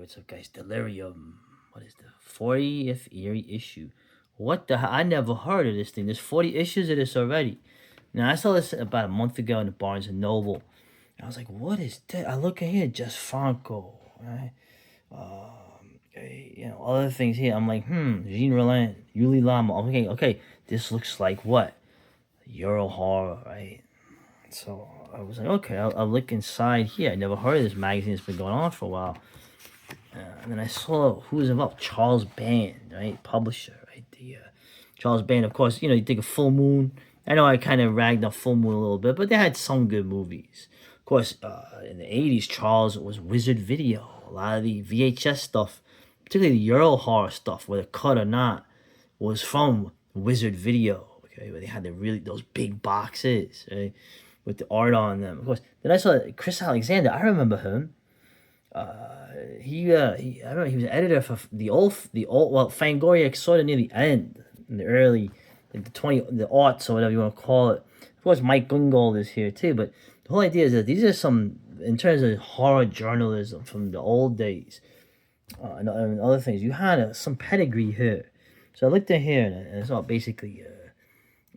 what's up, guys? Delirium. What is the 40th eerie issue? What the hell? I never heard of this thing. There's 40 issues of this already. Now, I saw this about a month ago in the Barnes& and Noble. I was like, what is that? I look at here, just Franco, right? Other things here. I'm like, Jean Roland, Yuli Lama. Okay, this looks like what? Euro horror, right? So I was like, okay, I'll look inside here. I never heard of this magazine. It's been going on for a while. And then I saw who was involved. Charles Band, right? Publisher, right? Charles Band, of course, you think of Full Moon. I know I kind of ragged on Full Moon a little bit, but they had some good movies. Of course, in the 80s, Charles was Wizard Video. A lot of the VHS stuff, particularly the Euro horror stuff, whether cut or not, was from Wizard Video. Okay, where they had those big boxes, right, with the art on them. Of course, then I saw Chris Alexander. I remember him. He I don't know. He was an editor for the old. Well, Fangoria sort of near the end, in the early, like the aughts or whatever you want to call it. Of course, Mike Gungold is here too. But the whole idea is that these are some, in terms of horror journalism from the old days, and other things. You had some pedigree here. So I looked at here, and it's all basically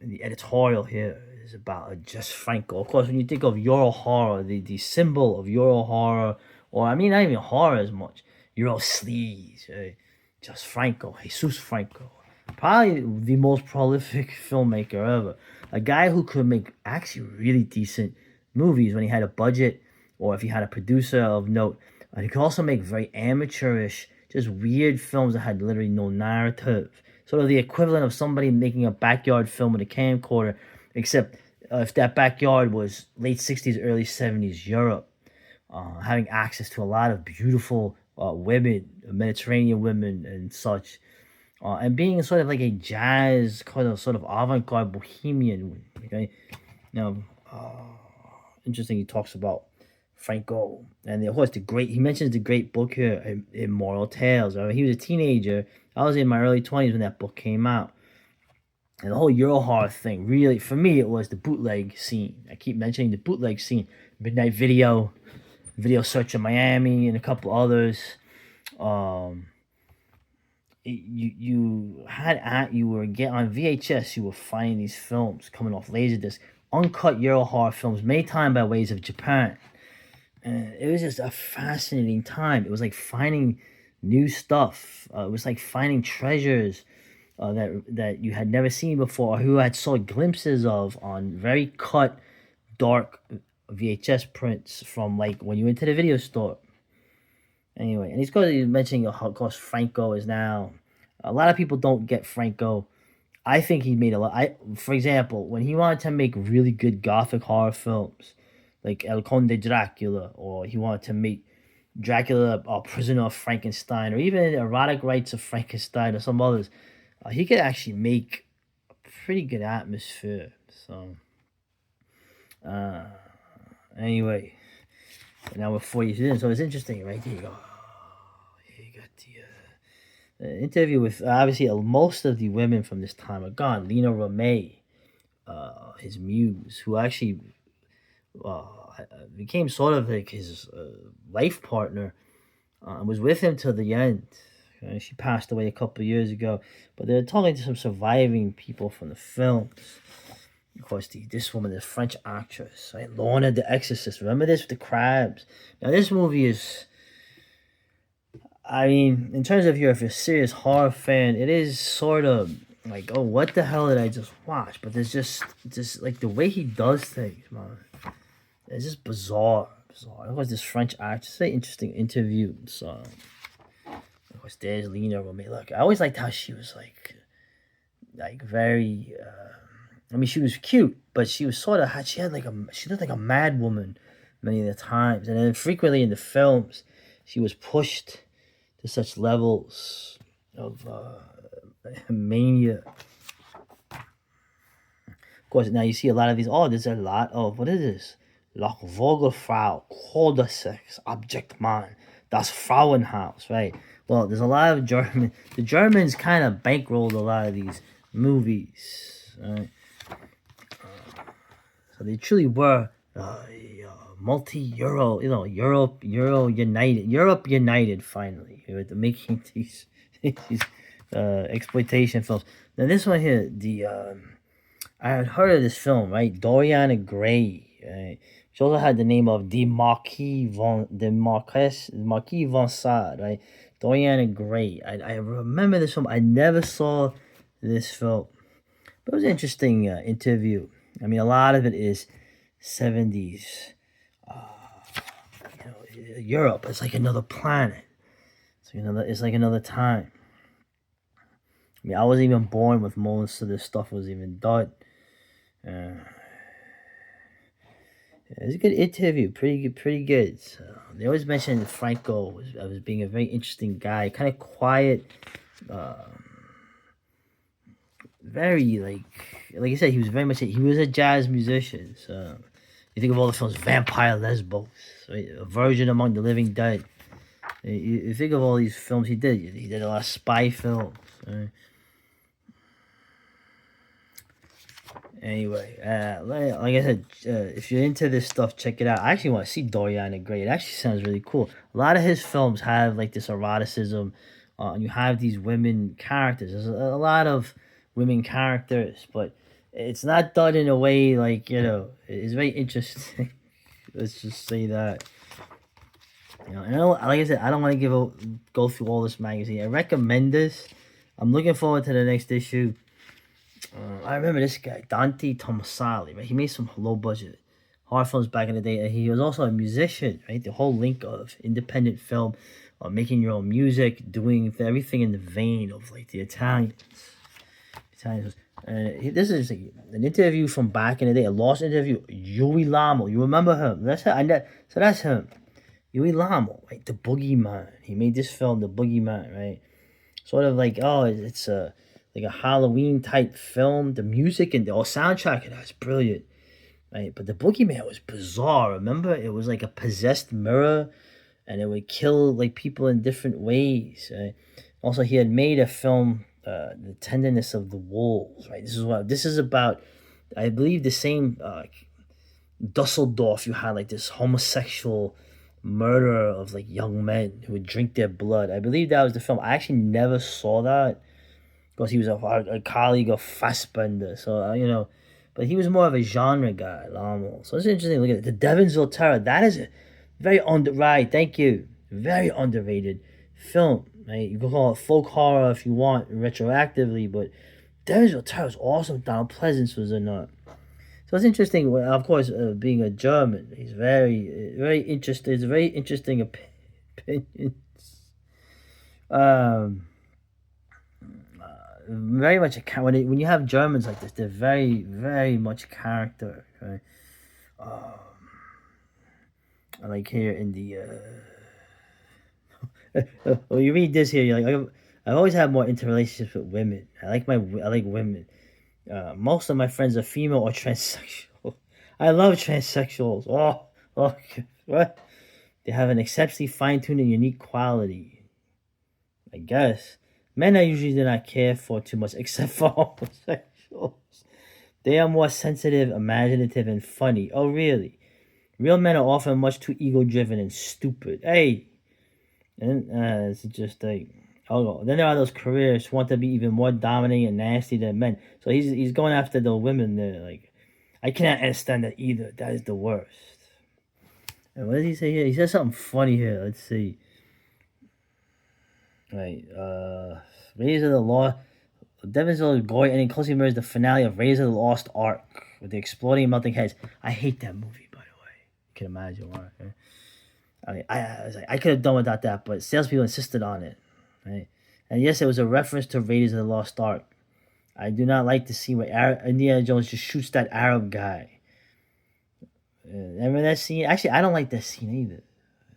the editorial here is about just Franco. Of course, when you think of Euro horror, the symbol of Euro horror, or I mean, not even horror as much, Euro sleaze, right? Just Franco, Jesus Franco. Probably the most prolific filmmaker ever. A guy who could make actually really decent movies when he had a budget, or if he had a producer of note. And he could also make very amateurish, just weird films that had literally no narrative. Sort of the equivalent of somebody making a backyard film with a camcorder, except if that backyard was late 60s, early 70s Europe. Having access to a lot of beautiful women, Mediterranean women and such. And being sort of like a jazz, sort of avant-garde bohemian. Okay, interesting. He talks about Franco, and of course he mentions the great book here, Immortal Tales. Right? He was a teenager. I was in my early 20s when that book came out, and the whole Euro horror thing. Really, for me, it was the bootleg scene. I keep mentioning the bootleg scene, Midnight Video Search in Miami, and a couple others. You were getting on VHS. You were finding these films coming off Laserdisc, uncut Euro horror films made time by ways of Japan. And it was just a fascinating time. It was like finding new stuff. It was like finding treasures that you had never seen before, or who had saw glimpses of on very cut, dark VHS prints from like when you went to the video store. Anyway, and he's mentioning how, of course, Franco is now. A lot of people don't get Franco. I think he made a lot. For example, when he wanted to make really good gothic horror films, like El Conde Dracula, or he wanted to make Dracula, Prisoner of Frankenstein, or even Erotic Rites of Frankenstein, or some others, he could actually make a pretty good atmosphere. So, anyway, now we're 4 years in, so it's interesting, right? There you go. Here you got the interview with, obviously, most of the women from this time are gone. Lena Romay, his muse, who actually became sort of like his life partner, and was with him till the end. She passed away a couple of years ago, but they're talking to some surviving people from the films. Of course, this woman, the French actress, right? Lorna the Exorcist. Remember this with the crabs? Now, this movie is, I mean, in terms of if you're a serious horror fan, it is sort of like, oh, what the hell did I just watch? But there's just like the way he does things, man. It's just bizarre. Of course, this French actress, very interesting interview. So, of course, there's Lena Romay. Look, I always liked how she was like very. I mean, she was cute, but she was sort of she looked like a mad woman many of the times, and then frequently in the films, she was pushed to such levels of mania. Of course, now you see a lot of these. Oh, there's a lot of, what is this? Loch Vogelfrau, Kodesex, Object Man, Das Frauenhaus, right? Well, there's a lot of German. The Germans kind of bankrolled a lot of these movies, right? So they truly were multi-euro, Europe united finally with the making these exploitation films. Now this one here, I had heard of this film, right? Dorian Gray. Right? She also had the name of Marquis von Sade, right? Dorian Gray. I remember this film. I never saw this film, but it was an interesting interview. I mean, a lot of it is 70s. Europe. It's like another planet. It's like another time. I mean, I wasn't even born when most of this stuff was even done. It was a good interview, pretty good, pretty good. So they always mention Franco as being a very interesting guy, kind of quiet, uh, very like I said, he was very much he was a jazz musician. So you think of all the films, Vampire Lesbos, right? A Virgin Among the Living Dead. You think of all these films he did. He did a lot of spy films. Right? Anyway, like I said, if you're into this stuff, check it out. I actually want to see Dorian Gray. It actually sounds really cool. A lot of his films have like this eroticism, and you have these women characters. There's a lot of women characters, but it's not done in a way like it's very interesting. Let's just say that. And like I said, I don't want to go through all this magazine. I recommend this. I'm looking forward to the next issue. I remember this guy, Dante Tomasali, right? He made some low budget horror films back in the day, and he was also a musician, right? The whole link of independent film, making your own music, doing everything in the vein of like the Italians. This is like an interview from back in the day, a lost interview. Yui Lamo, you remember him? So that's him. Yui Lamo, right? The Boogeyman. He made this film, The Boogeyman, right? Sort of like, it's like a Halloween type film. The music and the soundtrack of that's brilliant, right? But the Boogeyman was bizarre. Remember, it was like a possessed mirror, and it would kill like people in different ways. Right? Also, he had made a film, The Tenderness of the Wolves. Right. This is about. I believe the same Dusseldorf. You had like this homosexual murder of like young men who would drink their blood. I believe that was the film. I actually never saw that because he was a colleague of Fassbender. So, but he was more of a genre guy, Lamo. So it's interesting. Look at it. The Devonsville Terror. That is a very right. Thank you. Very underrated film. Right? You can call it folk horror if you want retroactively, but Devonsville Terror is awesome. Donald Pleasance was in it. So it's interesting. Of course, being a German, he's very interesting. It's very interesting opinions. Very much when you have Germans like this, they're very much character. Right? Like here in the well, you read this here, you're like, I've always had more interrelationships with women. I like women. Most of my friends are female or transsexual. I love transsexuals. Oh, what? They have an exceptionally fine-tuned and unique quality. I guess. Men I usually do not care for too much, except for homosexuals. They are more sensitive, imaginative, and funny. Oh, really? Real men are often much too ego-driven and stupid. Hey! And it's just like, then there are those careers who want to be even more dominating and nasty than men. So he's going after the women there. Like, I cannot understand that either. That is the worst. And what does he say here? He says something funny here. Let's see. Right. Raiders of the Lost. Devonsville Goy ending closely mirrors the finale of Raiders of the Lost Ark with the exploding and melting heads. I hate that movie, by the way. You can imagine why. Right? I mean, I was like, I could have done without that, but salespeople insisted on it, right? And yes, it was a reference to Raiders of the Lost Ark. I do not like the scene where Indiana Jones just shoots that Arab guy. Remember that scene? Actually, I don't like that scene either.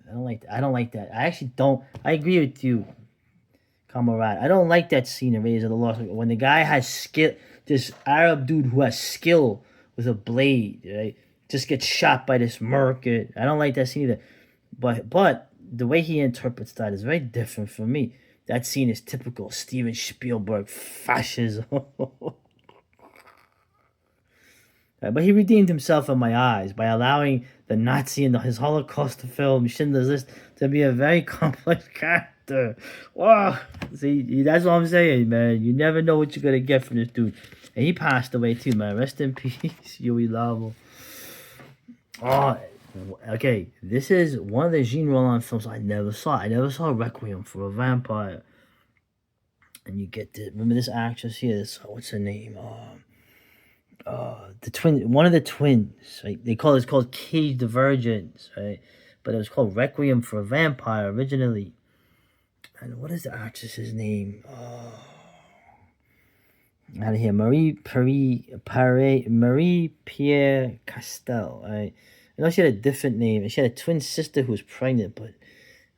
I don't like that. I actually don't. I agree with you, comrade. I don't like that scene in Raiders of the Lost Ark when the guy has skill. This Arab dude who has skill with a blade, right? Just gets shot by this merc. I don't like that scene either. But the way he interprets that is very different from me. That scene is typical Steven Spielberg fascism. But he redeemed himself in my eyes by allowing the Nazi in his Holocaust film Schindler's List to be a very complex character. Wow, see, that's what I'm saying, man. You never know what you're gonna get from this dude. And he passed away too, man. Rest in peace, Yui Lavo. Oh, okay. This is one of the Jean Roland films I never saw. I never saw Requiem for a Vampire. And you get the remember this actress here. What's her name? The twin, one of the twins. Right? It's called Cage Divergence, right? But it was called Requiem for a Vampire originally. And what is the actress's name? Out of here, Marie Pierre Castel. Right? I know she had a different name, and she had a twin sister who was pregnant, but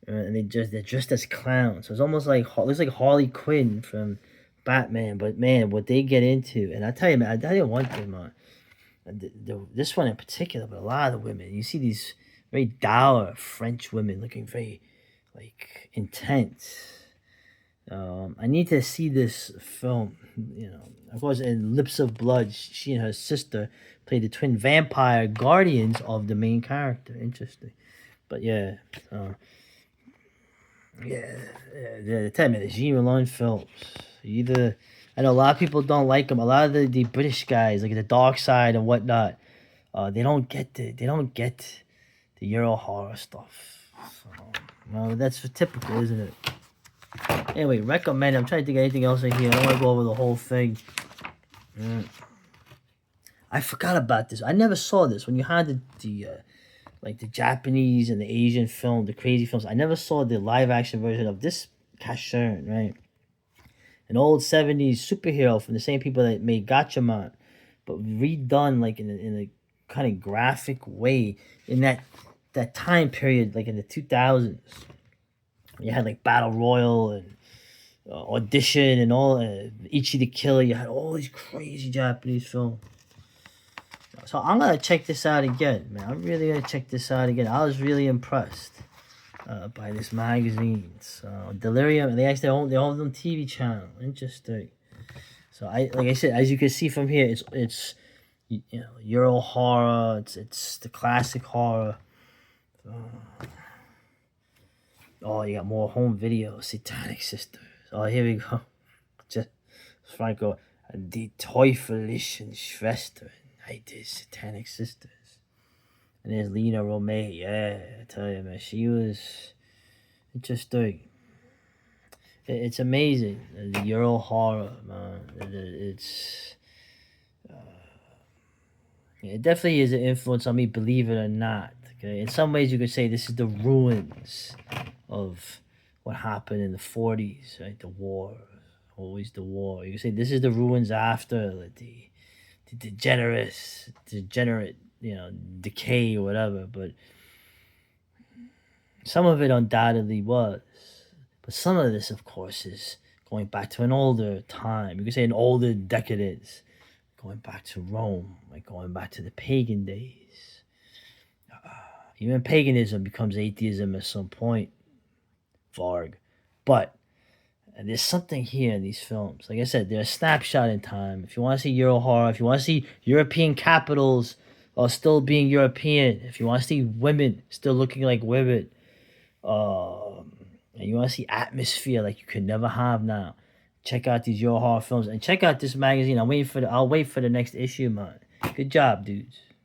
and they're dressed as clowns. So it's almost like looks like Harley Quinn from Batman. But man, what they get into, and I tell you, man, I tell you one thing, man. This one in particular, but a lot of the women, you see these very dour French women looking very like intense. I need to see this film. Of course, in Lips of Blood, she and her sister played the twin vampire guardians of the main character. Interesting, but yeah, tell me the Jean Roland films. Either I know a lot of people don't like them. A lot of the British guys, like the Dark Side and whatnot, they don't get the Euro horror stuff. So, well, that's typical, isn't it? Anyway, recommend. I'm trying to think of anything else in here. I don't want to go over the whole thing. I forgot about this. I never saw this when you had the Japanese and the Asian film, the crazy films. I never saw the live action version of this Cashern, right? An old 70s superhero from the same people that made Gatchaman, but redone like in a kind of graphic way in that time period, like in the 2000s. You had like Battle Royal and Audition and all Ichi the Killer. You had all these crazy Japanese films. So I'm gonna check this out again, man. I'm really gonna check this out again. I was really impressed by this magazine. So Delirium, they actually own their own TV channel. Interesting. So like I said, as you can see from here, it's Euro horror. It's the classic horror. Oh, you got more home video, Satanic Sisters. Oh, here we go. Just Franco, Die Teufelischen Schwestern. I did Satanic Sisters. And there's Lena Romay. Yeah, I tell you, man, she was interesting. It's amazing. The Euro horror, man. It definitely is an influence on me, believe it or not. Okay, in some ways you could say this is the ruins of what happened in the 40s, right? The war, always the war. You could say this is the ruins after the degenerate, decay or whatever. But some of it undoubtedly was. But some of this, of course, is going back to an older time. You could say an older decadence, going back to Rome, like going back to the pagan days. Even paganism becomes atheism at some point, Varg. But there's something here in these films. Like I said, they're a snapshot in time. If you want to see Euro horror, if you want to see European capitals still being European, if you want to see women still looking like women, and you want to see atmosphere like you could never have now, check out these Euro horror films and check out this magazine. I'll wait for the next issue, man. Good job, dudes.